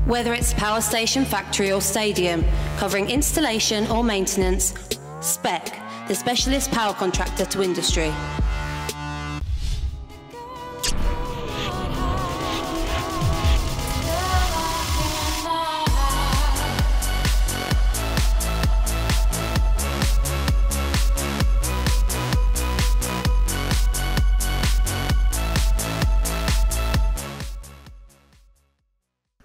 Whether it's power station, factory or stadium, covering installation or maintenance, Spec, the specialist power contractor to industry.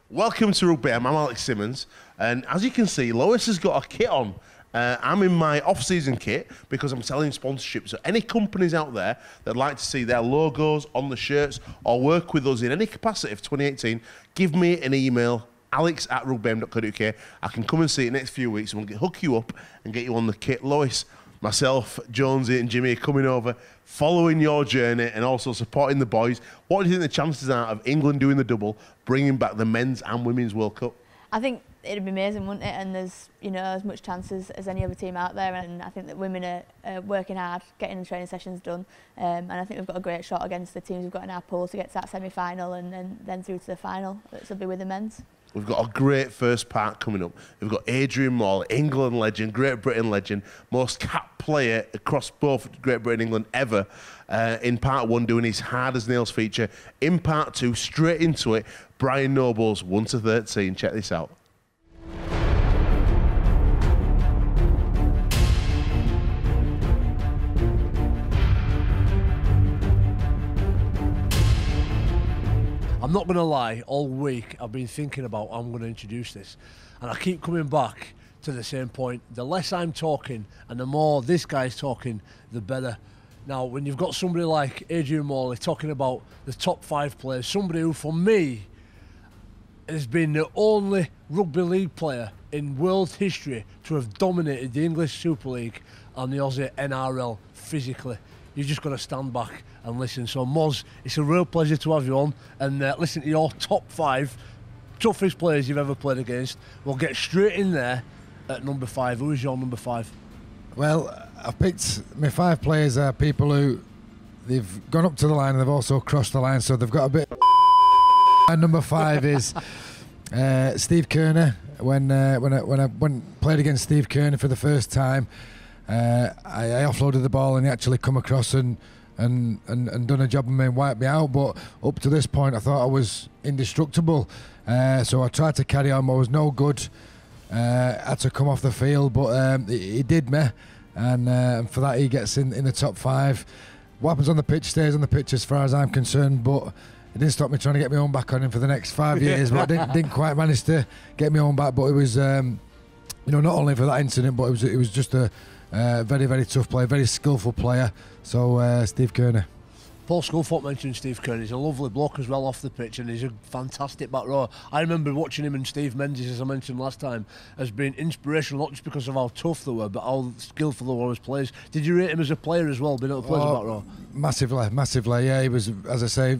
Welcome to Rugby AM. I'm Alex Simmons, and as you can see, Lois has got a kit on. I'm in my off-season kit because I'm selling sponsorship. So any companies out there that'd like to see their logos on the shirts or work with us in any capacity of 2018, give me an email, alex@rugbyam.co.uk. I can come and see you in the next few weeks and we'll hook you up and get you on the kit. Lois, myself, Jonesy and Jimmy are coming over, following your journey and also supporting the boys. What do you think the chances are of England doing the double, bringing back the men's and women's World Cup? I think it'd be amazing, wouldn't it? And there's, you know, as much chance as any other team out there. And I think that women are working hard, getting the training sessions done. And I think we've got a great shot against the teams we've got in our pool to get to that semi-final and then through to the final. This will be with the men's. We've got a great first part coming up. We've got Adrian Maul, England legend, Great Britain legend, most capped player across both Great Britain and England ever. In part one, doing his hard as nails feature. In part two, straight into it, Brian Noble's 1 to 13. Check this out. I'm not going to lie, all week I've been thinking about how I'm going to introduce this, and I keep coming back to the same point. The less I'm talking and the more this guy's talking, the better. Now, when you've got somebody like Adrian Morley talking about the top 5 players, somebody who for me has been the only rugby league player in world history to have dominated the English Super League and the Aussie NRL physically. You've just got to stand back and listen. So, Moz, it's a real pleasure to have you on and listen to your top 5 toughest players you've ever played against. We'll get straight in there at number 5. Who is your number 5? Well, I've picked my 5 players are people who they've gone up to the line and they've also crossed the line, so they've got a bit. And number 5 is Steve Kerner. When I played against Steve Kerner for the first time, I offloaded the ball and he actually come across and done a job and wiped me out. But up to this point, I thought I was indestructible. So I tried to carry on. I was no good. Had to come off the field, but he did me, and for that he gets in the top 5. What happens on the pitch stays on the pitch as far as I'm concerned, but it didn't stop me trying to get my own back on him for the next 5 years. But I didn't quite manage to get my own back. But it was, not only for that incident, but it was just a very, very tough player, very skillful player. So Steve Kerner. Paul Sculthorpe mentioned Steve Kerner. He's a lovely bloke as well off the pitch, and he's a fantastic back rower. I remember watching him and Steve Menzies, as I mentioned last time, as being inspirational, not just because of how tough they were, but how skillful they were as players. Did you rate him as a player as well, being able to play as a back rower? Massively. Yeah, he was, as I say,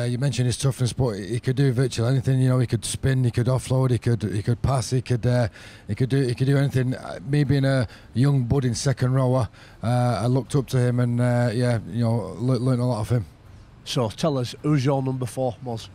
you mentioned his toughness, but he could do virtually anything. You know, he could spin, he could offload, he could pass, he could do anything. Me being a young budding second rower, I looked up to him and learned a lot of him. So tell us, who's your number 4, Moz?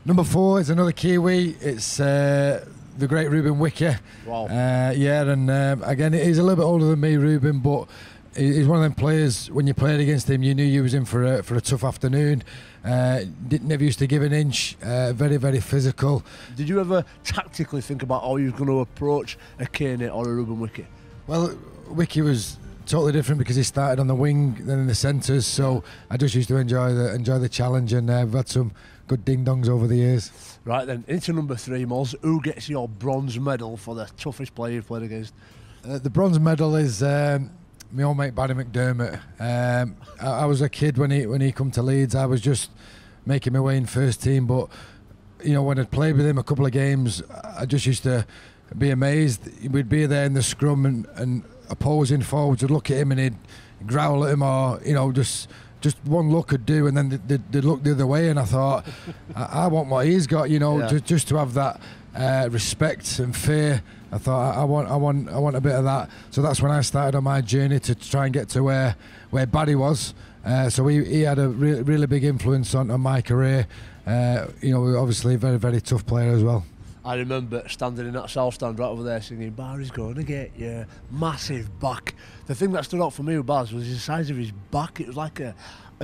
Number 4 is another Kiwi. It's the great Ruben Wicke. Wow. Again, he's a little bit older than me, Ruben, but he's one of them players. When you played against him, you knew you was in for a tough afternoon. Never used to give an inch. Very, very physical. Did you ever tactically think about how you were going to approach a Kearney or a Ruben Wicke? Well, Wicke was totally different because he started on the wing, then in the centres. So I just used to enjoy the challenge, and we've had some good ding dongs over the years. Right then, into number 3, Moz. Who gets your bronze medal for the toughest player you've played against? The bronze medal is my old mate Barry McDermott. I was a kid when he come to Leeds. I was just making my way in first team, but when I'd played with him a couple of games, I just used to be amazed. We'd be there in the scrum and opposing forwards would look at him and he'd growl at him, or just one look could do, and then they'd look the other way, and I thought I want what he's got, just to have that respect and fear. I thought I want a bit of that. So that's when I started on my journey to try and get to where Barry was. So he had a really big influence on my career. Obviously a very, very tough player as well. I remember standing in that south stand right over there singing "Barry's gonna get you," massive back. The thing that stood out for me with Baz was the size of his back. It was like a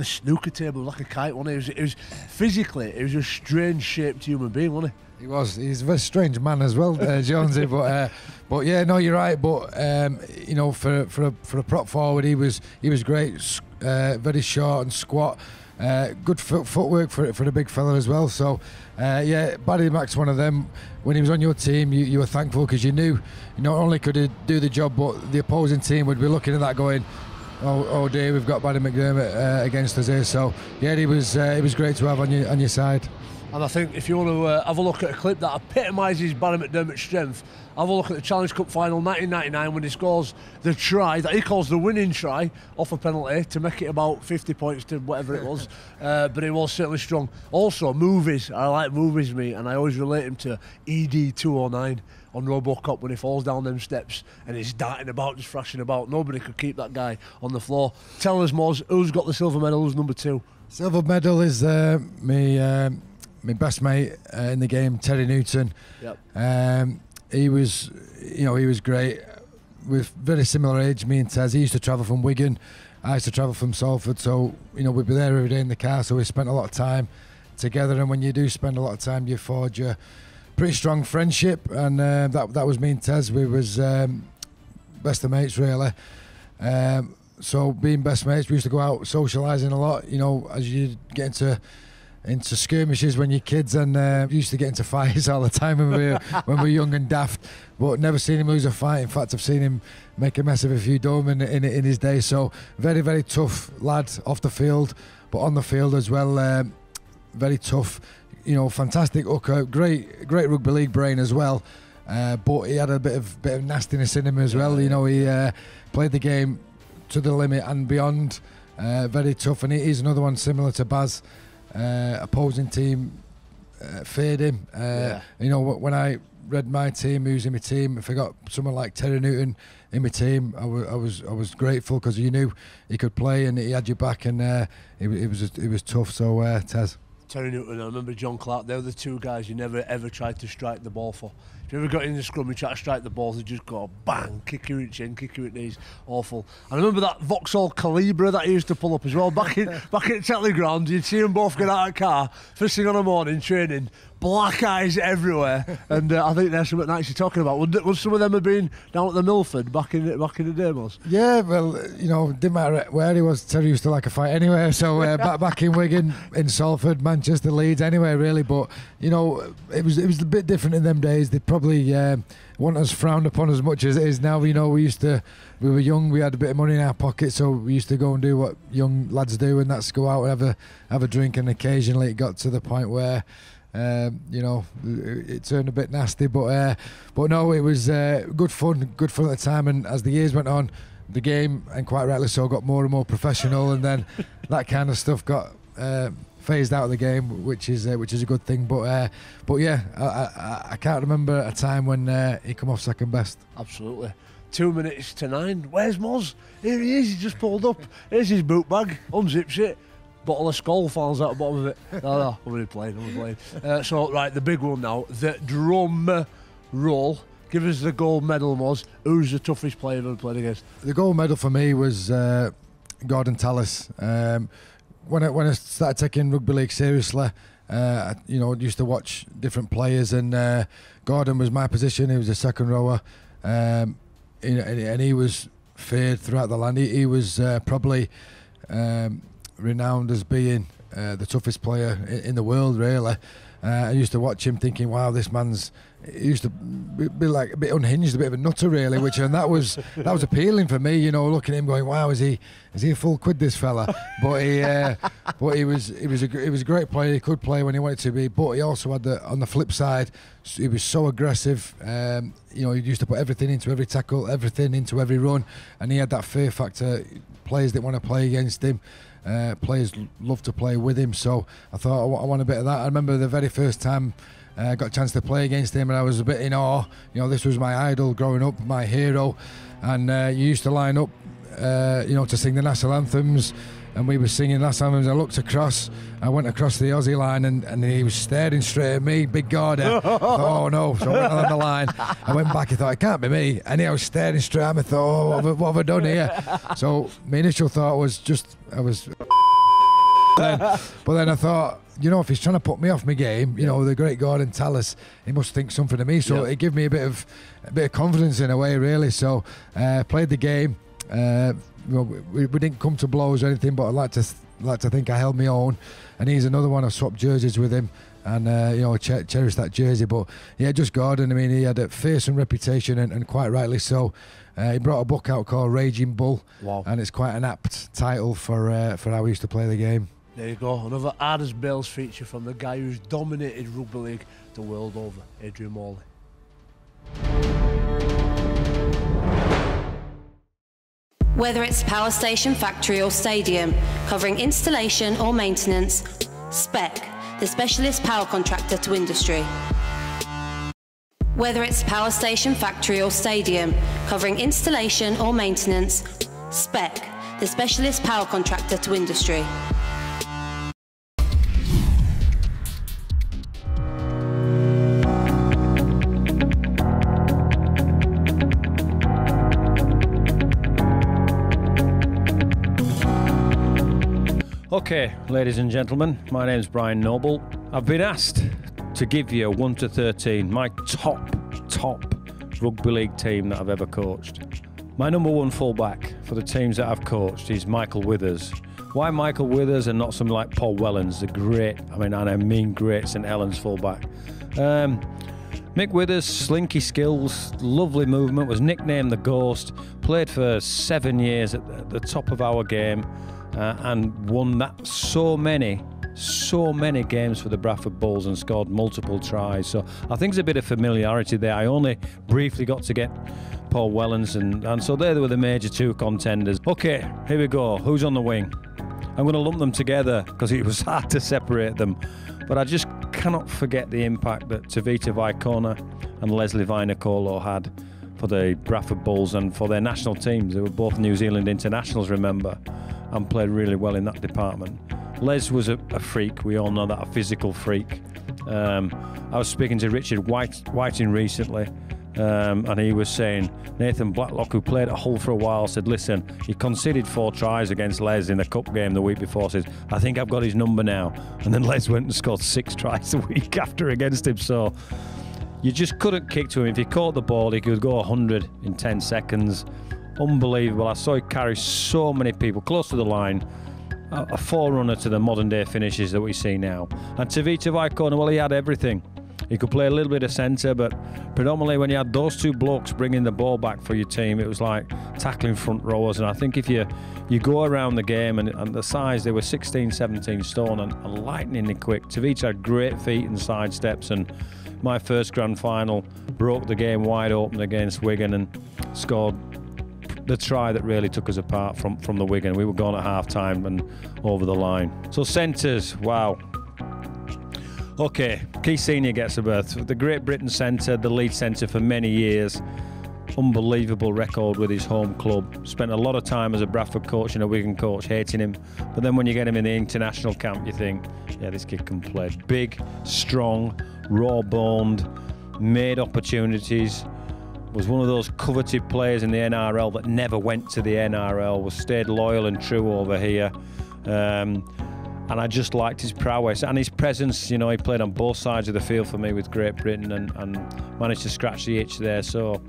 snooker table, like a kite, wasn't it? It was physically, it was a strange shaped human being, wasn't he? He was. He's a very strange man as well, Jonesy. But yeah, no, you're right. But you know, for a prop forward, he was great. Very short and squat. Good footwork for the big fella as well. So yeah, Barry Mack's one of them. When he was on your team, you were thankful because you knew not only could he do the job, but the opposing team would be looking at that going, oh dear, we've got Barry McDermott against us here. So yeah, he was great to have on your side. And I think if you want to have a look at a clip that epitomises Barry McDermott's strength, have a look at the Challenge Cup final 1999 when he scores the try that he calls the winning try off a penalty to make it about 50 points to whatever it was. But he was certainly strong. Also, movies. I like movies, mate, and I always relate him to ED 209 on RoboCop when he falls down them steps and he's darting about, just thrashing about. Nobody could keep that guy on the floor. Tell us, Moz, who's got the silver medal? Who's number 2? Silver medal is my best mate in the game, Terry Newton. Yep. He was great. With very similar age, me and Tez. He used to travel from Wigan. I used to travel from Salford, so we'd be there every day in the car. So we spent a lot of time together. And when you do spend a lot of time, you forge a pretty strong friendship. And that was me and Tez. We was best of mates, really. So being best mates, we used to go out socialising a lot. As you get into skirmishes when you're kids, and used to get into fights all the time when we were young and daft, but never seen him lose a fight. In fact, I've seen him make a mess of a few doormen in his day. So very, very tough lad off the field, but on the field as well, very tough. Fantastic hooker, great rugby league brain as well. But he had a bit of nastiness in him as well. He played the game to the limit and beyond. Very tough, and he's another one similar to Baz. Opposing team feared him. When I read my team, who's in my team, if I got someone like Terry Newton in my team, I was grateful because you knew he could play and he had your back, and it was tough. So Tez. Terry Newton, I remember John Clark. They were the two guys you never ever tried to strike the ball for. If you ever got in the scrum and tried to strike the ball, they just go bang, kick you at chin, kick you at knees. Awful. I remember that Vauxhall Calibra that he used to pull up as well. Back at Tetley Ground, you'd see them both get out of the car first thing on the morning, training, black eyes everywhere. And I think there's something nice you're talking about. Would some of them have been down at the Milford back in the day, Moz? Yeah, well, didn't matter where he was. Terry used to like a fight anyway. So back in Wigan, in Salford, Manchester, Leeds, anywhere really. But it was a bit different in them days. They probably weren't as frowned upon as much as it is now. We were young, we had a bit of money in our pocket, so we used to go and do what young lads do, and that's go out and have a drink. And occasionally it got to the point where it turned a bit nasty, but no, it was good fun at the time. And as the years went on, the game, and quite rightly so, got more and more professional, and then that kind of stuff got phased out of the game, which is a good thing. But yeah, I can't remember a time when he come off second best. Absolutely. 2 minutes to 9. Where's Moz? Here he is. He just pulled up. Here's his boot bag. Unzips it. Bottle of Skull falls out the bottom of it. No, I'm only playing. So, right, the big one now. The drum roll. Give us the gold medal, Moz. Who's the toughest player you've ever played against? The gold medal for me was Gordon Tallis. When I started taking rugby league seriously, I used to watch different players, and Gordon was my position. He was a second rower, and he was feared throughout the land. He was probably renowned as being the toughest player in the world, really. I used to watch him thinking, wow, this man's... He used to be like a bit unhinged, a bit of a nutter, really, and that was appealing for me, looking at him going, wow, is he a full quid, this fella? But he was a great player. He could play when he wanted to be, but he also had on the flip side, he was so aggressive. He used to put everything into every tackle, everything into every run, and he had that fear factor. Players didn't want to play against him. Players loved to play with him. So I thought, I want a bit of that. I remember the very first time I got a chance to play against him, and I was a bit in awe. This was my idol growing up, my hero. And you used to line up, to sing the national anthems. and we were singing Last Anthems. I looked across, I went across the Aussie line, and he was staring straight at me, big Gorda. I thought, oh no, so I went along the line. I went back, I thought, it can't be me. And he was staring straight at me, I thought, oh, what have I done here? So my initial thought was but then I thought, you know, if he's trying to put me off my game, you know, the great Gordon Tallis, he must think something of me. So it gave me a bit of confidence in a way, really. So played the game. We didn't come to blows or anything, but I'd like to think I held my own. And he's another one. I swapped jerseys with him, and you know, cherish that jersey. But yeah, just Gordon. I mean, he had a fearsome reputation, and quite rightly so. He brought a book out called Raging Bull, and it's quite an apt title for how we used to play the game. There you go, another Hard as Bells feature from the guy who's dominated rugby league the world over, Adrian Morley. Whether it's power station, factory or stadium, covering installation or maintenance, Spec, the specialist power contractor to industry. Whether it's power station, factory or stadium, covering installation or maintenance, Spec, the specialist power contractor to industry. Okay, ladies and gentlemen, my name's Brian Noble. I've been asked to give you 1 to 13, my top rugby league team that I've ever coached. My number one fullback for the teams that I've coached is Michael Withers. Why Michael Withers and not something like Paul Wellens, the great, I mean great St Helens fullback. Mick Withers, slinky skills, lovely movement, was nicknamed the Ghost, played for 7 years at the top of our game, and won that so many games for the Bradford Bulls and scored multiple tries. So I think there's a bit of familiarity there. I only briefly got to get Paul Wellens, and so they were the major two contenders. Okay, here we go. Who's on the wing? I'm going to lump them together because it was hard to separate them. But I just cannot forget the impact that Tavita Vaikona and Leslie Vinacolo had for the Bradford Bulls and for their national teams. They were both New Zealand internationals, remember, and played really well in that department. Les was a freak, we all know that, a physical freak. I was speaking to Richard Whiting recently, and he was saying, Nathan Blacklock, who played at Hull for a while, said, listen, he conceded 4 tries against Les in the cup game the week before, says, I think I've got his number now. And then Les went and scored 6 tries the week after against him, so you just couldn't kick to him. If he caught the ball, he could go 100 in 10 seconds. Unbelievable. I saw he carry so many people close to the line, a forerunner to the modern day finishes that we see now. And Tavita Vaikona, well, he had everything. He could play a little bit of centre, but predominantly when you had those two blokes bringing the ball back for your team, it was like tackling front rowers. And I think if you go around the game and the size, they were 16, 17 stone and lightningly quick. Tavita had great feet and side steps, and my first grand final broke the game wide open against Wigan and scored the try that really took us apart from the Wigan. We were gone at half-time and over the line. So centres, wow. Okay, Keith Senior gets a berth. The Great Britain centre, the lead centre for many years. Unbelievable record with his home club. Spent a lot of time as a Bradford coach and a Wigan coach, hating him. But then when you get him in the international camp, you think, yeah, this kid can play. Big, strong, raw-boned, made opportunities. Was one of those coveted players in the NRL that never went to the NRL, was stayed loyal and true over here. And I just liked his prowess and his presence. You know, he played on both sides of the field for me with Great Britain and managed to scratch the itch there. So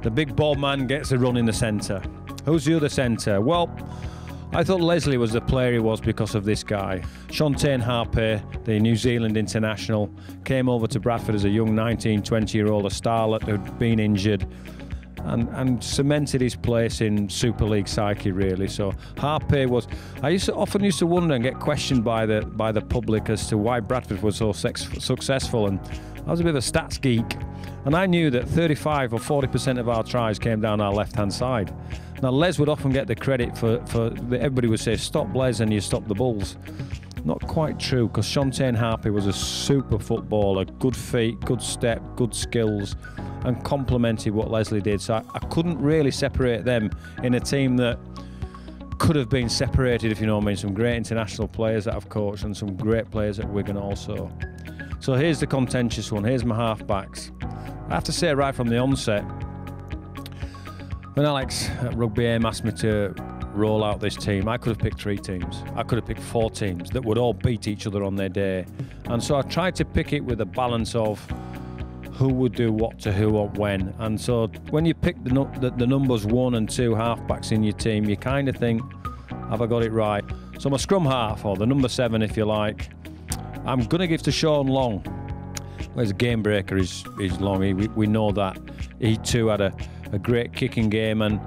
the big bald man gets a run in the centre. Who's the other centre? Well, I thought Leslie was the player he was because of this guy. Shantaine Harper, the New Zealand international, came over to Bradford as a young 19, 20-year-old, a starlet who'd been injured, and cemented his place in Super League psyche, really. So Harper was... I often used to wonder and get questioned by the public as to why Bradford was so successful, and I was a bit of a stats geek, and I knew that 35 or 40% of our tries came down our left-hand side. Now, Les would often get the credit for everybody would say, stop Les and you stop the Bulls. Not quite true, because Shantaine Harper was a super footballer, good feet, good step, good skills, and complemented what Leslie did. So I couldn't really separate them in a team that could have been separated, if you know what I mean. Some great international players that I've coached and some great players at Wigan also. So here's the contentious one. Here's my half-backs. I have to say right from the onset, when Alex at Rugby AM asked me to roll out this team, I could have picked 3 teams. I could have picked 4 teams that would all beat each other on their day. And so I tried to pick it with a balance of who would do what to who or when. And so when you pick the numbers 1 and 2 halfbacks in your team, you kind of think, have I got it right? So my scrum half, or the number 7 if you like, I'm going to give to Sean Long. Well, he's a game breaker, is Long. We know that. He too had a great kicking game, and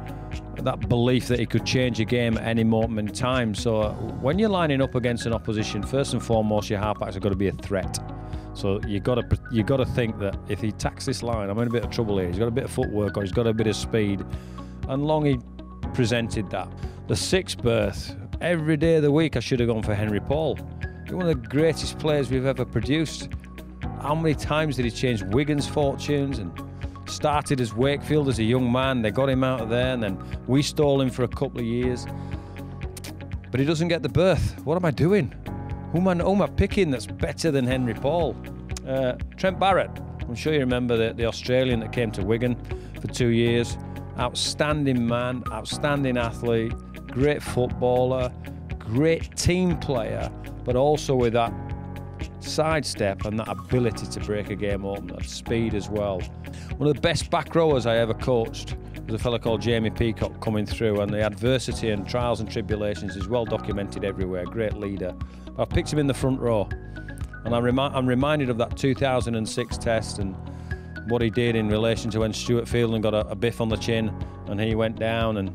that belief that he could change a game at any moment in time. So when you're lining up against an opposition, first and foremost, your halfbacks have got to be a threat. So you got to think that if he attacks this line, I'm in a bit of trouble here. He's got a bit of footwork, or he's got a bit of speed, and Longy presented that. The 6th berth, every day of the week I should have gone for Henry Paul. He's one of the greatest players we've ever produced. How many times did he change Wigan's fortunes, and started as Wakefield as a young man? They got him out of there, and then we stole him for a couple of years. But he doesn't get the berth. What am I doing? Who am I picking that's better than Henry Paul? Trent Barrett. I'm sure you remember the Australian that came to Wigan for 2 years. Outstanding man, outstanding athlete, great footballer, great team player, but also with that sidestep and that ability to break a game open, that speed as well. One of the best back rowers I ever coached was a fella called Jamie Peacock coming through, and the adversity and trials and tribulations is well documented everywhere. Great leader. I picked him in the front row, and I'm reminded of that 2006 test and what he did in relation to when Stuart Fielding got a biff on the chin and he went down, and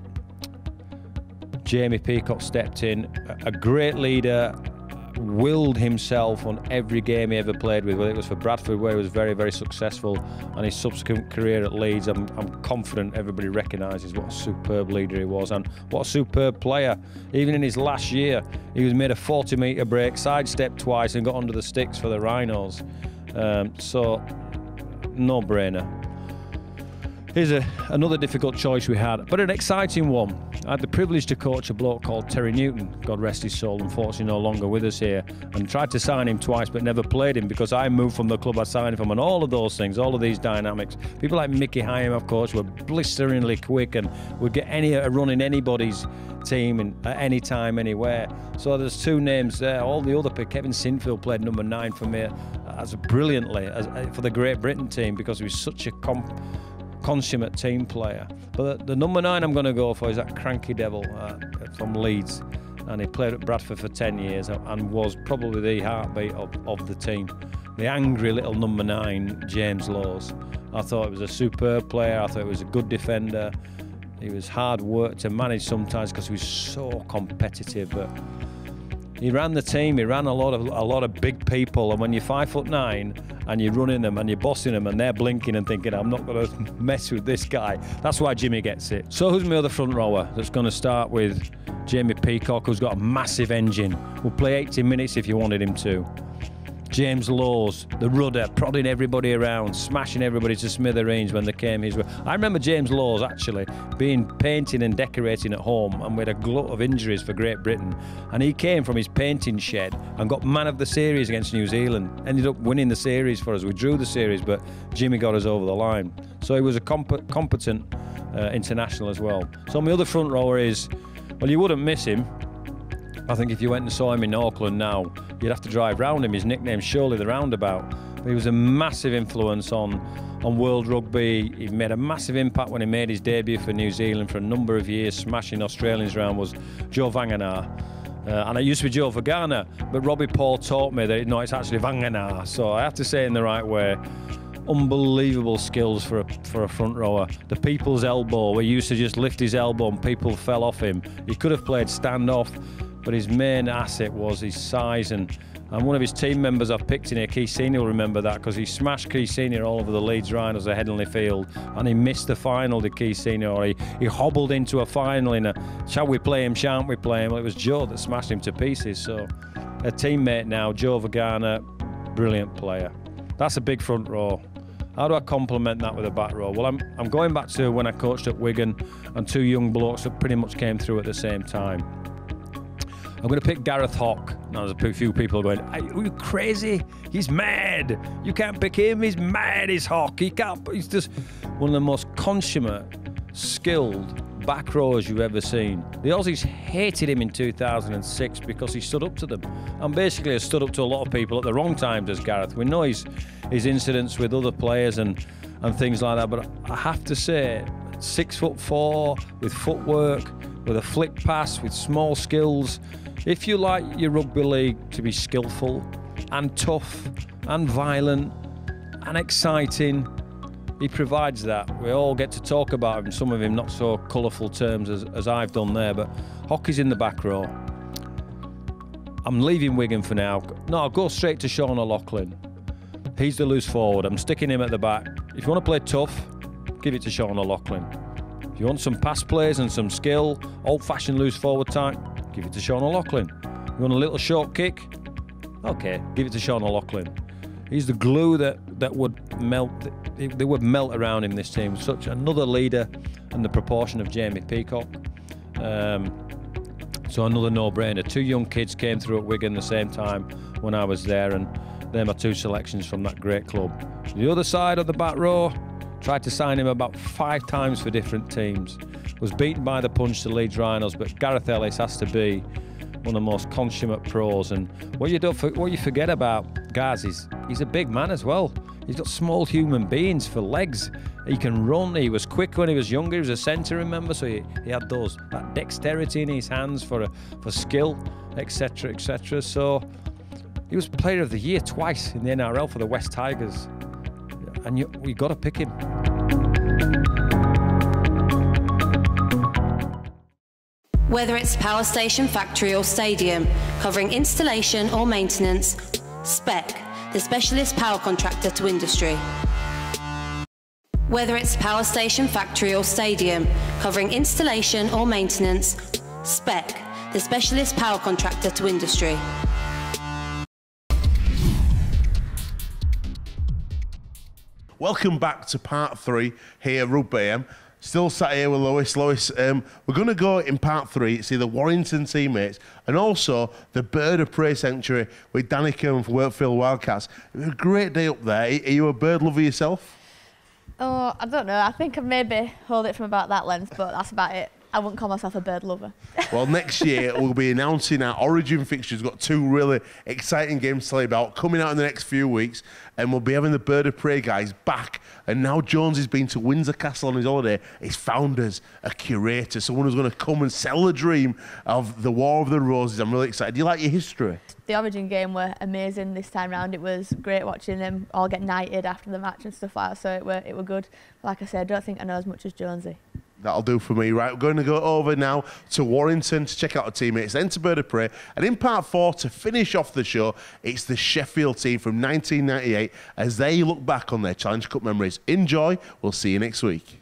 Jamie Peacock stepped in. A great leader, willed himself on every game he ever played with, whether it was for Bradford, where he was very, very successful, and his subsequent career at Leeds. I'm confident everybody recognises what a superb leader he was, and what a superb player. Even in his last year, he was made a 40-metre break, sidestepped twice and got under the sticks for the Rhinos. So, no-brainer. Here's another difficult choice we had, but an exciting one. I had the privilege to coach a bloke called Terry Newton, God rest his soul, unfortunately no longer with us here, and tried to sign him twice but never played him because I moved from the club I signed him from, and all of those things, all of these dynamics. People like Mickey Hyam, of course, were blisteringly quick and would get a run in anybody's team at any time, anywhere. So there's 2 names there. All the other pick, Kevin Sinfield played number 9 for me brilliantly for the Great Britain team because he was such a consummate team player. But the number 9 I'm going to go for is that cranky devil from Leeds, and he played at Bradford for 10 years and was probably the heartbeat of the team. The angry little number 9, James Lowes. I thought it was a superb player. I thought he was a good defender. He was hard work to manage sometimes because he was so competitive, but he ran the team. He ran a lot of big people, and when you're 5'9" and you're running them and you're bossing them and they're blinking and thinking, I'm not going to mess with this guy, that's why Jimmy gets it. So who's my other front rower? That's going to start with Jamie Peacock, who's got a massive engine. Will play 80 minutes if you wanted him to. James Lowes, the rudder, prodding everybody around, smashing everybody to smithereens when they came his way. I remember James Lowes actually being painting and decorating at home, and we had a glut of injuries for Great Britain, and he came from his painting shed and got man of the series against New Zealand. Ended up winning the series for us. We drew the series, but Jimmy got us over the line. So he was a competent international as well. So my other front rower is, well, you wouldn't miss him. I think if you went and saw him in Auckland now, you'd have to drive round him. His nickname's Surely the Roundabout. But he was a massive influence on world rugby. He made a massive impact when he made his debut for New Zealand for a number of years, smashing Australians around, was Joe Vanganaar. And it used to be Joe Vagana, but Robbie Paul taught me that it's actually Vanganaar. So I have to say it in the right way. Unbelievable skills for a front rower. The people's elbow, where he used to just lift his elbow and people fell off him. He could have played standoff, but his main asset was his size, and one of his team members I've picked in here, Keith Senior, will remember that because he smashed Keith Senior all over the Leeds Rhinos at Headingley Field, and he missed the final to Keith Senior, or he hobbled into a final in a shall we play him, shan't we play him? Well, it was Joe that smashed him to pieces. So a teammate now, Joe Vagana, brilliant player. That's a big front row. How do I complement that with a back row? Well, I'm going back to when I coached at Wigan and two young blokes that pretty much came through at the same time. I'm going to pick Gareth Hock. Now, there's a few people going, are you crazy? He's mad. You can't pick him. He's mad, he's Hock. He's just one of the most consummate, skilled back rowers you've ever seen. The Aussies hated him in 2006 because he stood up to them, and basically has stood up to a lot of people at the wrong times as Gareth. We know his incidents with other players and things like that, but I have to say, 6'4", with footwork, with a flick pass, with small skills. If you like your rugby league to be skillful and tough and violent and exciting, he provides that. We all get to talk about him, some of him not so colourful terms as I've done there, but Hockey's in the back row. I'm leaving Wigan for now. No, I'll go straight to Sean O'Loughlin. He's the loose forward. I'm sticking him at the back. If you want to play tough, give it to Sean O'Loughlin. If you want some pass plays and some skill, old-fashioned loose forward type, give it to Sean O'Loughlin. You want a little short kick? Okay, give it to Sean O'Loughlin. He's the glue that would melt. They would melt around him, this team. Such another leader in the proportion of Jamie Peacock. So another no-brainer. Two young kids came through at Wigan the same time when I was there, and they're my two selections from that great club. The other side of the back row, tried to sign him about 5 times for different teams. Was beaten by the punch to Leeds Rhinos, but Gareth Ellis has to be one of the most consummate pros. And what you forget about Gaz is he's a big man as well. He's got small human beings for legs. He can run. He was quick when he was younger. He was a centre, remember? So he had that dexterity in his hands for skill, etc., etc. So he was Player of the Year twice in the NRL for the West Tigers. And we got to pick him. Whether it's power station, factory or stadium, covering installation or maintenance, Spec, the specialist power contractor to industry. Whether it's power station, factory or stadium, covering installation or maintenance, Spec, the specialist power contractor to industry. Welcome back to part 3 here at Rugby AM. Still sat here with Lewis. Lewis, we're going to go in part 3, see the Warrington teammates and also the Bird of Prey Sanctuary with Danica from Workfield Wildcats. It was a great day up there. Are you a bird lover yourself? Oh, I don't know. I think I've maybe hold it from about that length, but that's about it. I wouldn't call myself a bird lover. Well, next year we'll be announcing our Origin fixtures. We've got 2 really exciting games to tell you about coming out in the next few weeks, and we'll be having the Bird of Prey guys back. And now Jones has been to Windsor Castle on his holiday. He's found us a curator, someone who's going to come and sell the dream of the War of the Roses. I'm really excited. Do you like your history? The Origin game were amazing this time round. It was great watching them all get knighted after the match and stuff like that, so it were good. Like I said, I don't think I know as much as Jonesy. That'll do for me. Right, we're going to go over now to Warrington to check out the teammates, then to Bird of Prey. And in part 4, to finish off the show, it's the Sheffield team from 1998 as they look back on their Challenge Cup memories. Enjoy. We'll see you next week.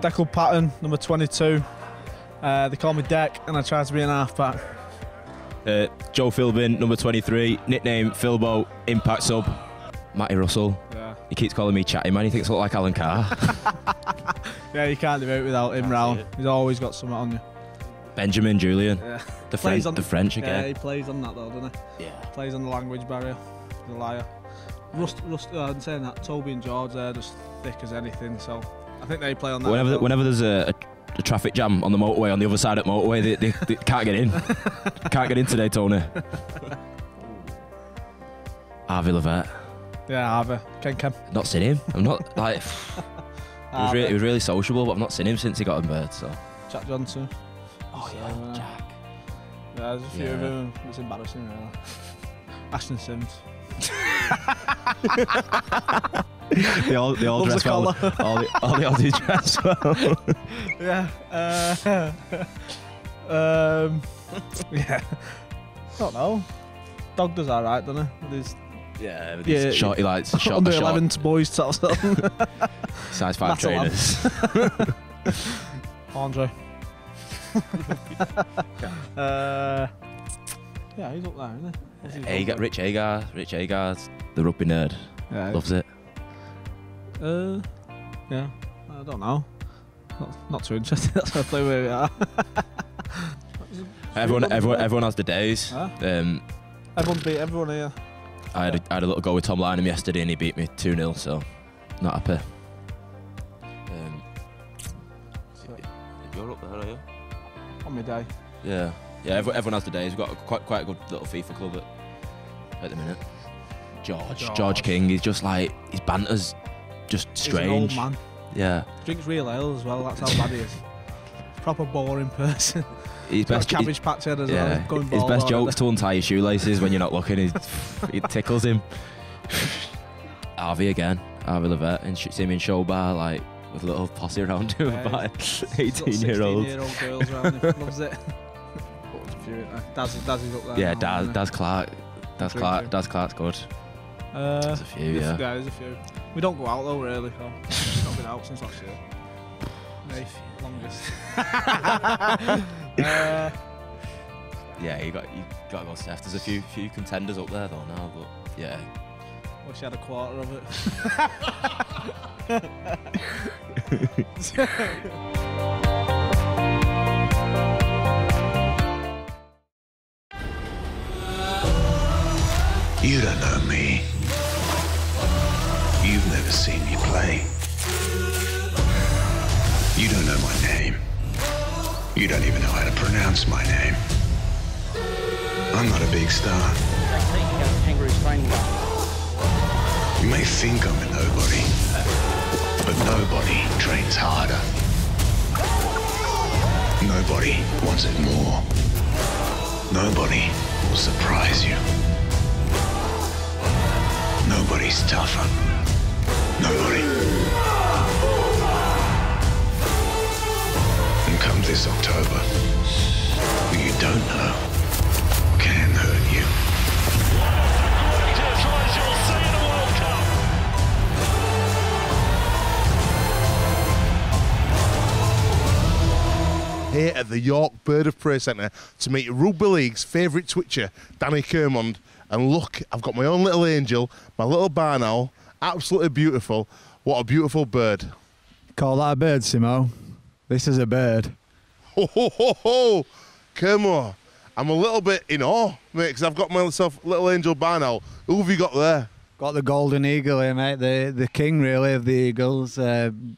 Declan Patton, number 22. They call me Deck, and I try to be an half-back. Joe Philbin, number 23. Nickname Philbo, impact sub. Matty Russell. Yeah. He keeps calling me Chatty Man. He thinks I look like Alan Carr. Yeah, you can't do it without him round. He's always got something on you. Benjamin Julian. Yeah. The French again. Yeah, he plays on that though, doesn't he? Yeah. Plays on the language barrier. He's a liar. I'm saying that Toby and George, they're just thick as anything, so I think they play on that. Whenever there's a traffic jam on the motorway, on the other side of the motorway, they can't get in. Can't get in today, Tony. Harvey Levert. Yeah, Harvey. Ken. Not seen him. I'm not like. He was really sociable, but I've not seen him since he got in Bird. So. Jack Johnson. Oh yeah, Jack. Yeah, there's a few of them. It's embarrassing, really. Ashton Sims. they all dress well. All the Aussies dress well. Yeah. Yeah. I don't know. Dog does alright, doesn't he? With his Yeah, with Yeah, these shorty lights, short, under short 11 boys top stuff. size 5 That's a lot. trainers. Andre. Yeah, he's up there, isn't he? Rich Agar's the rugby nerd. Yeah, Loves it. yeah, I don't know. Not too interested. That's hopefully where we are. Everyone has the days. Huh? Everyone beat everyone here. I had a little go with Tom Lynham yesterday and he beat me 2-0, so not happy. You're up there, are you? On my day. Yeah. Yeah, everyone has the days. We've got quite a good little FIFA club at the minute. George King, he's just like, his banter's just strange. He's an old man. Yeah. Drinks real ale as well, that's how bad he is. Proper boring person. His Got best a cabbage patch head as well. Going his bald best already. joke's to untie your shoelaces when you're not looking. It tickles him. Harvey again. Harvey Levette, and see him in show bar, like, with a little posse around him, about 18-year-olds. 16-year-old girls around him. Loves it. Daz is up there. Yeah, now, Daz Clark. Daz Clark's good. There's a few, yeah. There's a few. We don't go out though, really. We've not been out since last year. Maybe longest. Yeah, you got to go Steph. There's a few contenders up there though now, but yeah. Wish I had a quarter of it. You don't know me. You've never seen me play. You don't know my name. You don't even know how to pronounce my name. I'm not a big star. You may think I'm a nobody, but nobody trains harder. Nobody wants it more. Nobody will surprise you. Nobody's tougher. Nobody. And come this October, who you don't know can hurt you. Here at the York Bird of Prey Centre to meet Rugby League's favourite twitcher, Danny Kermond. And look, I've got my own little angel, my little barn owl, absolutely beautiful. What a beautiful bird. Call that a bird, Simo. This is a bird. Ho, ho, ho, ho. Kermo, I'm a little bit in awe, mate, because I've got myself little angel barn owl. Who have you got there? Got the golden eagle here, mate. The king, really, of the eagles.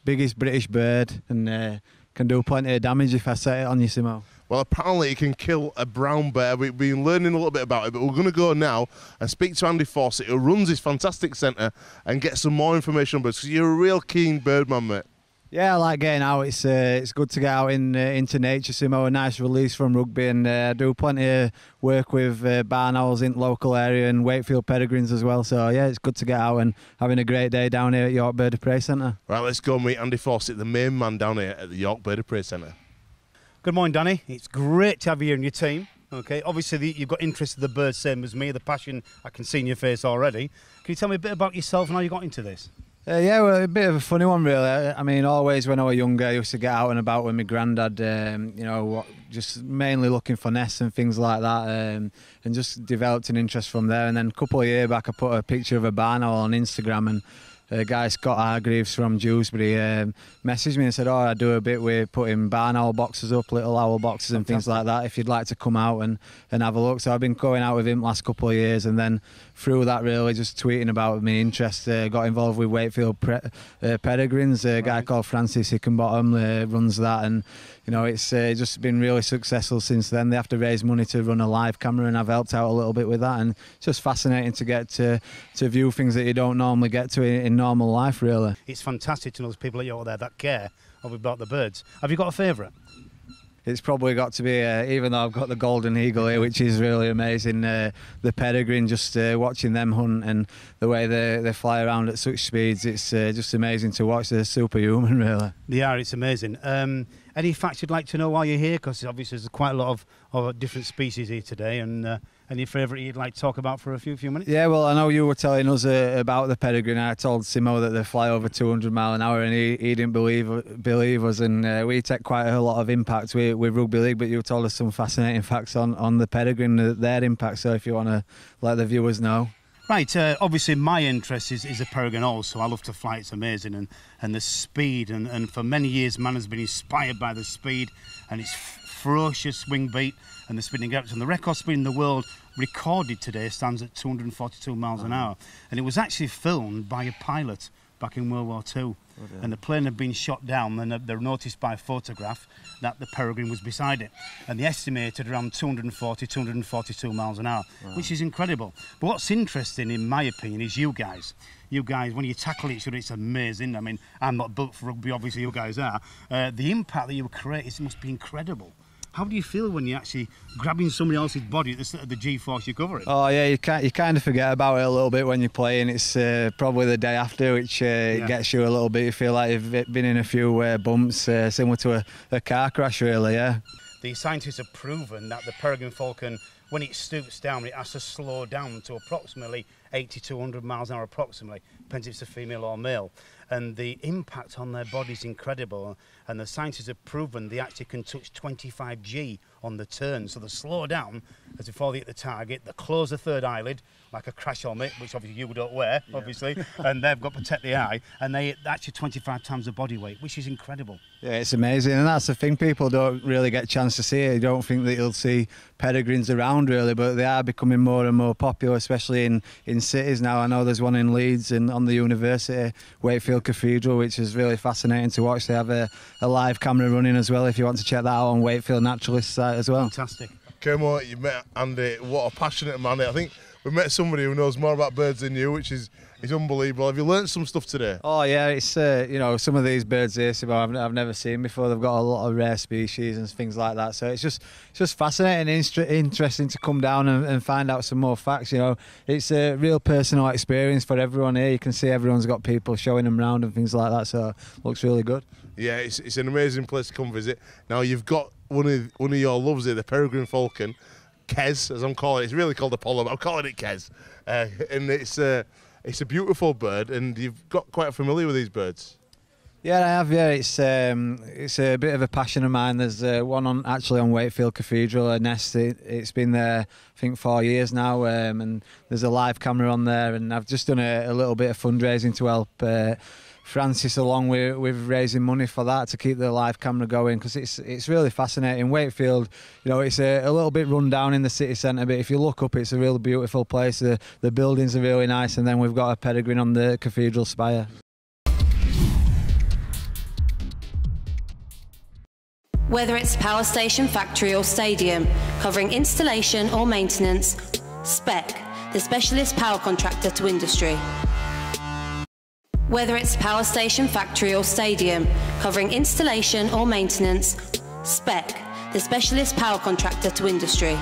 Biggest British bird, and can do plenty of damage if I set it on you, Simo. Well, apparently it can kill a brown bear. We've been learning a little bit about it, but we're going to go now and speak to Andy Fawcett, who runs this fantastic centre, and get some more information on birds, because you're a real keen birdman, mate. Yeah, I like getting out. It's good to get out into nature, Simo. A nice release from rugby, and I do plenty of work with barn owls in the local area and Wakefield peregrines as well. So yeah, it's good to get out and having a great day down here at York Bird of Prey Centre. Right, let's go meet Andy Fawcett, the main man down here at the York Bird of Prey Centre. Good morning, Danny. It's great to have you and your team. Okay, obviously you've got interest in the birds, same as me. The passion I can see in your face already. Can you tell me a bit about yourself and how you got into this? Yeah, well, a bit of a funny one, really. I mean, always when I was younger, I used to get out and about with my granddad, you know, just mainly looking for nests and things like that, and just developed an interest from there. And then a couple of years back, I put a picture of a barn owl on Instagram, and a guy, Scott Hargreaves from Dewsbury, messaged me and said, oh, I do a bit with putting barn owl boxes up, little owl boxes and things like that, if you'd like to come out and have a look. So I've been going out with him last couple of years, and then through that, really just tweeting about my interest, got involved with Wakefield peregrines. A guy called Francis Hickenbottom runs that, and you know, it's just been really successful since then. They have to raise money to run a live camera, and I've helped out a little bit with that, and it's just fascinating to get to view things that you don't normally get to in normal life, really. It's fantastic to know there's people out there that care about the birds. Have you got a favourite? It's probably got to be, even though I've got the golden eagle here, which is really amazing, the peregrine, just watching them hunt and the way they fly around at such speeds, it's just amazing to watch. They're superhuman, really. They are, it's amazing. Any facts you'd like to know while you're here? Because obviously there's quite a lot of different species here today, and any favourite you'd like to talk about for a few minutes? Yeah, well, I know you were telling us about the pedigree, and I told Simo that they fly over 200 mile an hour, and he didn't believe us, and we take quite a lot of impact with rugby league, but you told us some fascinating facts on the pedigree and their impact, so if you want to let the viewers know. Right, obviously my interest is the peregrine also. I love to fly, it's amazing, and the speed, and for many years man has been inspired by the speed and its ferocious wing beat and the speeding gaps, and the record speed in the world recorded today stands at 242 miles an hour, and it was actually filmed by a pilot back in World War II. And the plane had been shot down, and they noticed by photograph that the peregrine was beside it, and they estimated around 242 miles an hour, which is incredible. But what's interesting, in my opinion, is you guys, when you tackle each other, it's amazing. I mean, I'm not built for rugby, obviously you guys are. The impact that you create must be incredible. How do you feel when you're actually grabbing somebody else's body at the G-force you're covering? Oh yeah, you kind of forget about it a little bit when you're playing. It's probably the day after, which gets you a little bit. You feel like you've been in a few bumps, similar to a car crash, really. Yeah. The scientists have proven that the peregrine falcon, when it stoops down, it has to slow down to approximately 80 to 100 miles an hour approximately, depends if it's a female or male. And the impact on their body is incredible, and the scientists have proven they actually can touch 25 G on the turn, so they slow down as before they hit the target, they close the third eyelid like a crash helmet, which obviously you don't wear, obviously, and they've got to protect the eye, and they hit actually 25 times the body weight, which is incredible. Yeah, it's amazing, and that's the thing, people don't really get a chance to see it. You don't think that you'll see peregrines around really, but they are becoming more and more popular, especially in cities now. I know there's one in Leeds and on the university, Wakefield Cathedral, which is really fascinating to watch. They have a live camera running as well, if you want to check that out on Wakefield Naturalist site as well. Fantastic. Kermo, you met Andy, what a passionate man. I think we met somebody who knows more about birds than you, which is unbelievable. Have you learnt some stuff today? Oh yeah, it's you know, some of these birds here, I've never seen before. They've got a lot of rare species and things like that. So it's just fascinating, interesting to come down and find out some more facts. You know, it's a real personal experience for everyone here. You can see everyone's got people showing them around and things like that. So it looks really good. Yeah, it's an amazing place to come visit. Now you've got one of your loves here, the peregrine falcon, Kez, as I'm calling it. It's really called Apollo, but I'm calling it Kez, and it's a beautiful bird, and you've got quite familiar with these birds. Yeah, I have. Yeah, it's a bit of a passion of mine. There's one actually on Wakefield Cathedral, a nest. It's been there, I think, 4 years now, and there's a live camera on there. And I've just done a little bit of fundraising to help Francis along with raising money for that, to keep the live camera going, because it's really fascinating. Wakefield, you know, it's a little bit run down in the city centre, but if you look up, it's a really beautiful place. The buildings are really nice, and then we've got a peregrine on the cathedral spire. Whether it's power station, factory or stadium, covering installation or maintenance, Spec, the specialist power contractor to industry. Whether it's power station, factory or stadium, covering installation or maintenance, Spec, the specialist power contractor to industry.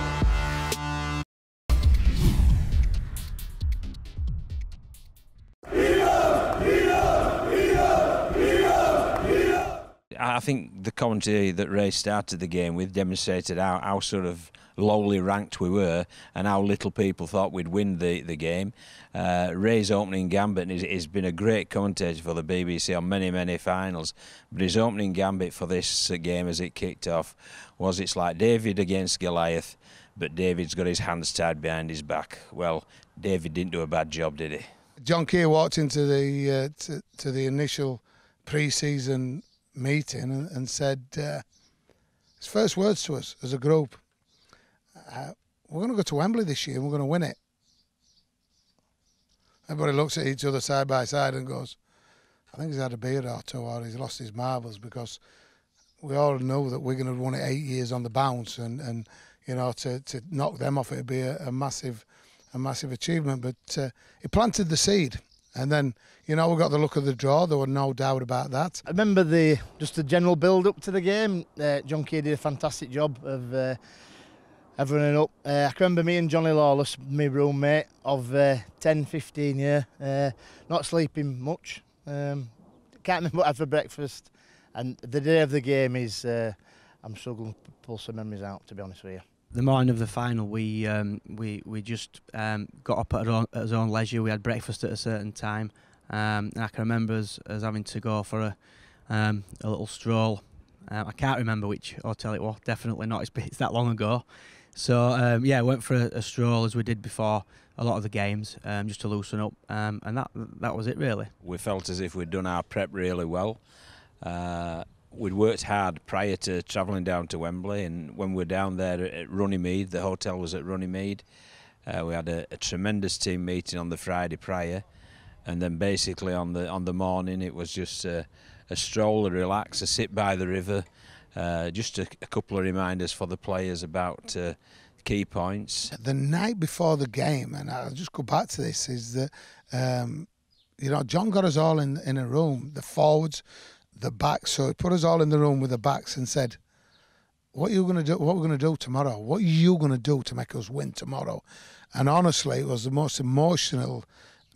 I think the commentary that Ray started the game with demonstrated how sort of lowly ranked we were and how little people thought we'd win the game. Ray's opening gambit, he's been a great commentator for the BBC on many finals, but his opening gambit for this game as it kicked off was, it's like David against Goliath, but David's got his hands tied behind his back. Well, David didn't do a bad job, did he? John Keir walked into the to the initial pre-season meeting and said his first words to us as a group, we're going to go to Wembley this year and we're going to win it. Everybody looks at each other side by side and goes, I think he's had a beer or two, or he's lost his marbles, because we all know that Wigan had won it 8 years on the bounce, and you know, to knock them off, it'd be a massive achievement. But he planted the seed. And then, you know, we got the look of the draw. There was no doubt about that. I remember just the general build-up to the game. John Keir did a fantastic job of everyone up. I can remember me and Johnny Lawless, my roommate of 10, 15 years, not sleeping much. Can't remember what I had for breakfast. And the day of the game is, I'm struggling to pull some memories out, to be honest with you. The morning of the final, we just got up at our own leisure. We had breakfast at a certain time, and I can remember us having to go for a little stroll. I can't remember which hotel it was. Definitely not. It's that long ago. So yeah, went for a stroll as we did before a lot of the games, just to loosen up, and that was it really. We felt as if we'd done our prep really well. We'd worked hard prior to travelling down to Wembley, and when we were down there at Runnymede, the hotel was at Runnymede, we had a tremendous team meeting on the Friday prior, and then basically on the morning it was just a stroll, a relax, a sit by the river, just a couple of reminders for the players about key points. The night before the game, and I'll just go back to this, is that you know, John got us all in a room, the forwards, the backs. So he put us all in the room with the backs and said, "What are you going to do? What we're going to do tomorrow? What are you going to do to make us win tomorrow?" And honestly, it was the most emotional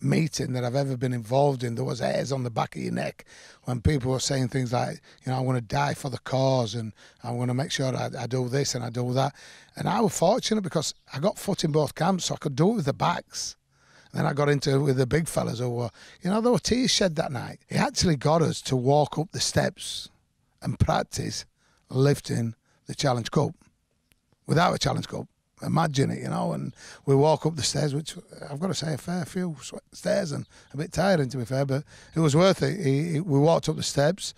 meeting that I've ever been involved in. There was hairs on the back of your neck when people were saying things like, you know, "I want to die for the cause, and I want to make sure I do this and I do that." And I was fortunate because I got foot in both camps, so I could do it with the backs. Then I got into it with the big fellas who were, you know, there were tears shed that night. It actually got us to walk up the steps and practice lifting the Challenge Cup without a Challenge Cup. Imagine it, you know, and we walk up the stairs, which I've got to say a fair few stairs and a bit tiring to be fair, but it was worth it. We walked up the steps.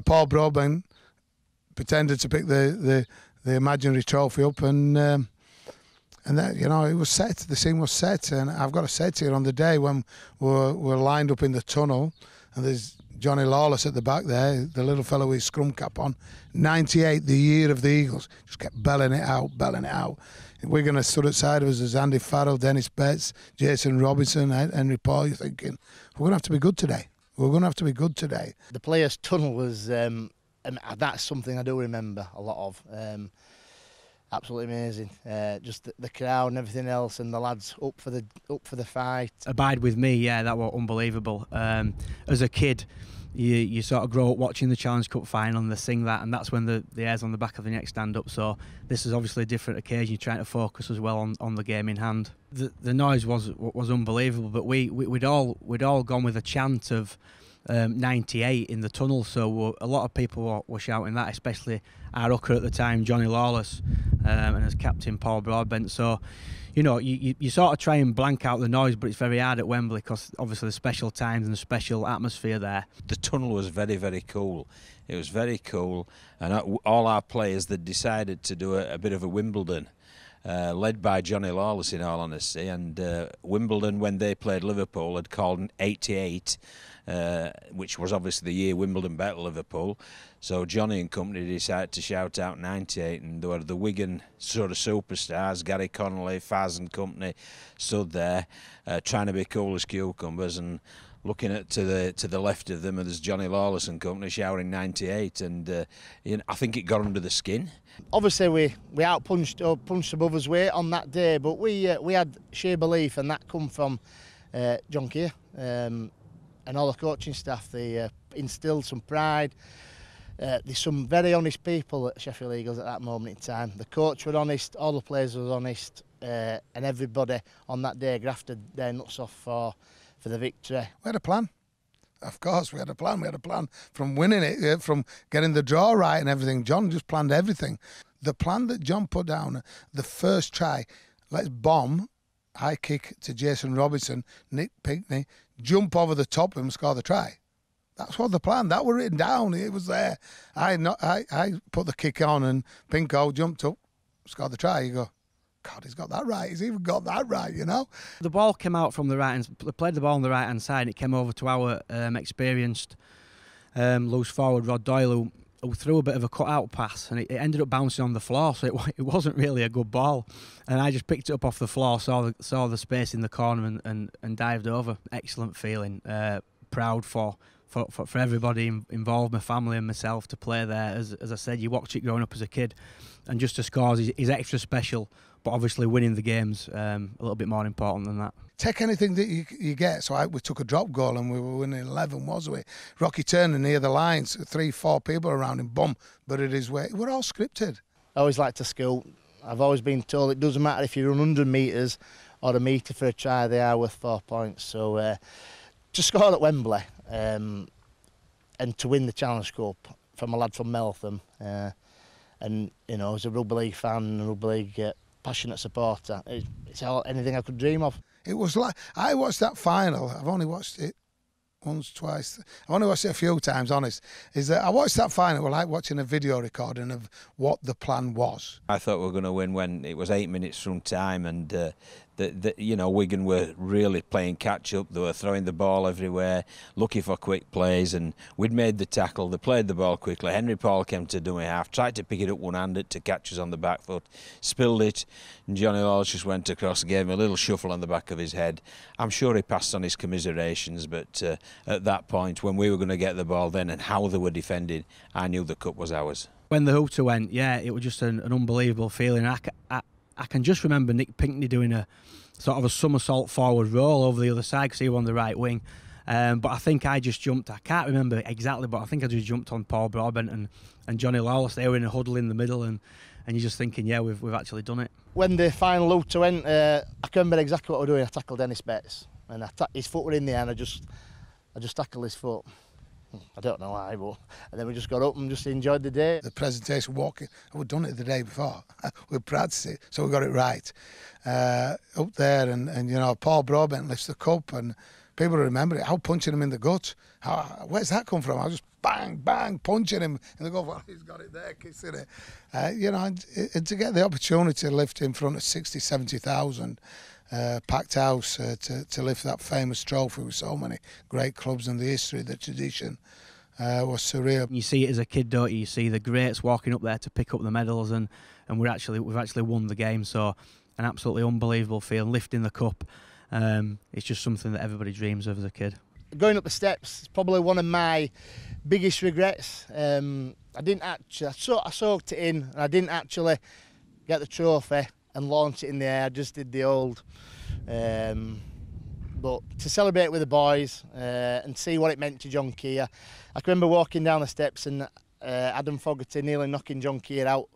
Paul Broadbent pretended to pick the imaginary trophy up, and that, you know, it was set. The scene was set, and I've got to say to you, on the day when we're lined up in the tunnel, and there's Johnny Lawless at the back there, the little fellow with his scrum cap on, 98, the year of the Eagles, just kept belling it out, belling it out. Wigan stood outside of us as Andy Farrell, Dennis Betts, Jason Robinson, Henry Paul. You're thinking, we're going to have to be good today. We're going to have to be good today. The players' tunnel was, and that's something I do remember a lot of. Absolutely amazing. Just the crowd and everything else, and the lads up for the fight. Abide with me, yeah, that was unbelievable. As a kid, you sort of grow up watching the Challenge Cup final and they sing that, and that's when the hairs on the back of the neck stand up. So this is obviously a different occasion. You're trying to focus as well on the game in hand. The noise was unbelievable, but we'd all gone with a chant of 98 in the tunnel, so a lot of people were shouting that, especially our hooker at the time, Johnny Lawless, and as captain Paul Broadbent. So, you know, you sort of try and blank out the noise, but it's very hard at Wembley because obviously the special times and the special atmosphere there. The tunnel was very, very cool. It was very cool, and all our players, they decided to do a bit of a Wimbledon, led by Johnny Lawless in all honesty, and Wimbledon, when they played Liverpool, had called 88, which was obviously the year Wimbledon beat Liverpool. So Johnny and company decided to shout out 98, and there were the Wigan sort of superstars, Gary Connolly, Faz and company, stood there trying to be cool as cucumbers, and looking to the left of them, and there's Johnny Lawless and company shouting 98, and you know, I think it got under the skin. Obviously, we outpunched or punched above us weight on that day, but we had sheer belief, and that come from John Keir and all the coaching staff. They instilled some pride. There's some very honest people at Sheffield Eagles at that moment in time. The coach was honest, all the players were honest, and everybody on that day grafted their nuts off for the victory. We had a plan. Of course, we had a plan. We had a plan from winning it, from getting the draw right and everything. John just planned everything. The plan that John put down, the first try, let's bomb, high kick to Jason Robinson, Nick Pinkney, jump over the top of him and score the try. That's what the plan. That was written down. It was there. I put the kick on and Pinko jumped up, scored the try. You go, God, he's got that right. He's even got that right, you know. The ball came out from the right hand. They played the ball on the right hand side. And it came over to our experienced loose forward Rod Doyle, who threw a bit of a cut-out pass, and it ended up bouncing on the floor. So it wasn't really a good ball. And I just picked it up off the floor, saw the space in the corner, and dived over. Excellent feeling. Proud for everybody involved, my family and myself, to play there. As I said, you watch it growing up as a kid, and just to score is extra special. But obviously winning the game's a little bit more important than that. Take anything that you get. So we took a drop goal and we were winning 11, wasn't we? Rocky Turner near the lines, 3-4 people around him, boom, but it is way. We're all scripted. I always like to school. I've always been told it doesn't matter if you run 100 metres or a metre for a try, they are worth 4 points. So to score at Wembley and to win the Challenge Cup from a lad from Meltham, and you know, as a rugby league fan, rugby league passionate supporter, it's anything I could dream of. It was like, I watched that final. I've only watched it once, twice. I've only watched it a few times, honest. Is that I watched that final, well, like watching a video recording of what the plan was. I thought we were going to win when it was 8 minutes from time, and you know, Wigan were really playing catch up. They were throwing the ball everywhere, looking for quick plays, and we'd made the tackle. They played the ball quickly. Henry Paul came to dummy half, tried to pick it up one-handed to catch us on the back foot, spilled it, and Johnny Lawless just went across and gave him a little shuffle on the back of his head. I'm sure he passed on his commiserations, but at that point, when we were going to get the ball then and how they were defending, I knew the cup was ours. When the hooter went, yeah, it was just an unbelievable feeling. I can just remember Nick Pinkney doing a sort of a somersault forward roll over the other side because he was on the right wing. But I think I just jumped, I can't remember exactly, but I think I just jumped on Paul Broadbent and Johnny Lawless. They were in a huddle in the middle, and you're just thinking, yeah, we've actually done it. When the final hooter went, I can remember exactly what I was doing. I tackled Dennis Betts, and his foot were in the air, and I just tackled his foot. I don't know why, but and then we just got up and just enjoyed the day. The presentation walking, we'd done it the day before. We practiced it, so we got it right. Up there, and you know, Paul Broadbent lifts the cup, and people remember it. I was punching him in the gut. Where's that come from? I was just bang, bang, punching him in the gut. Well, he's got it there, kissing it. You know, and to get the opportunity to lift in front of 60, 70,000. Packed house to lift that famous trophy with so many great clubs and the history, the tradition was surreal. You see it as a kid, don't you? You see the greats walking up there to pick up the medals, and we've actually won the game. So an absolutely unbelievable feeling, lifting the cup. It's just something that everybody dreams of as a kid. Going up the steps is probably one of my biggest regrets. I didn't actually, I soaked it in, and I didn't actually get the trophy and launch it in the air. I just did the old, but to celebrate with the boys and see what it meant to John Keir. I can remember walking down the steps and Adam Fogarty nearly knocking John Keir out,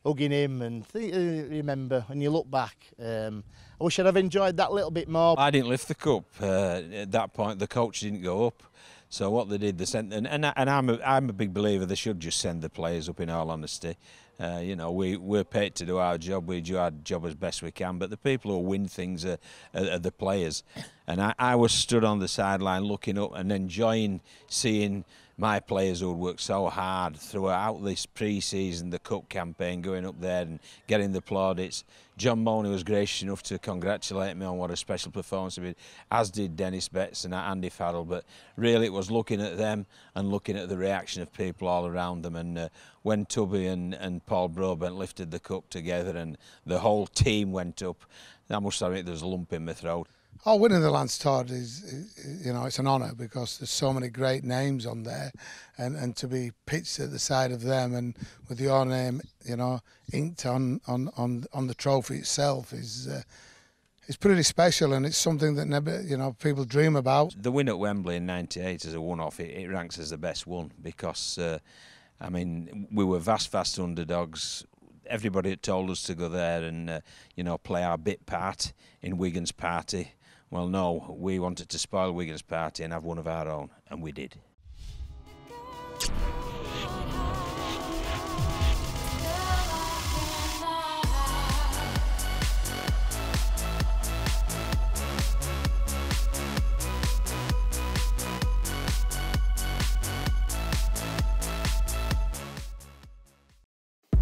hugging him, and remember when you look back, I wish I'd have enjoyed that a little bit more. I didn't lift the cup at that point. The coach didn't go up. So what they did, they sent, and I'm a big believer they should just send the players up, in all honesty. You know, we're paid to do our job. We do our job as best we can. But the people who win things are the players. And I was stood on the sideline looking up and enjoying seeing my players who had worked so hard throughout this pre-season, the cup campaign, going up there and getting the plaudits. John Money was gracious enough to congratulate me on what a special performance he did, as did Dennis Betts and Andy Farrell. But really it was looking at them and looking at the reaction of people all around them. And when Tubby and Paul Broadbent lifted the cup together and the whole team went up, I must admit there was a lump in my throat. Oh, winning the Lance Todd is, you know, it's an honour because there's so many great names on there, and to be pitched at the side of them and with your name, you know, inked on the trophy itself is pretty special, and it's something that never, you know, people dream about. The win at Wembley in '98 as a one-off, it ranks as the best one because, I mean, we were vast underdogs. Everybody had told us to go there and, you know, play our bit part in Wigan's party. Well, no, we wanted to spoil Wigan's party and have one of our own, and we did.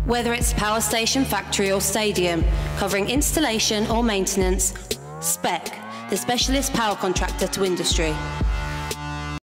Whether it's power station, factory or stadium, covering installation or maintenance, Spec, the specialist power contractor to industry.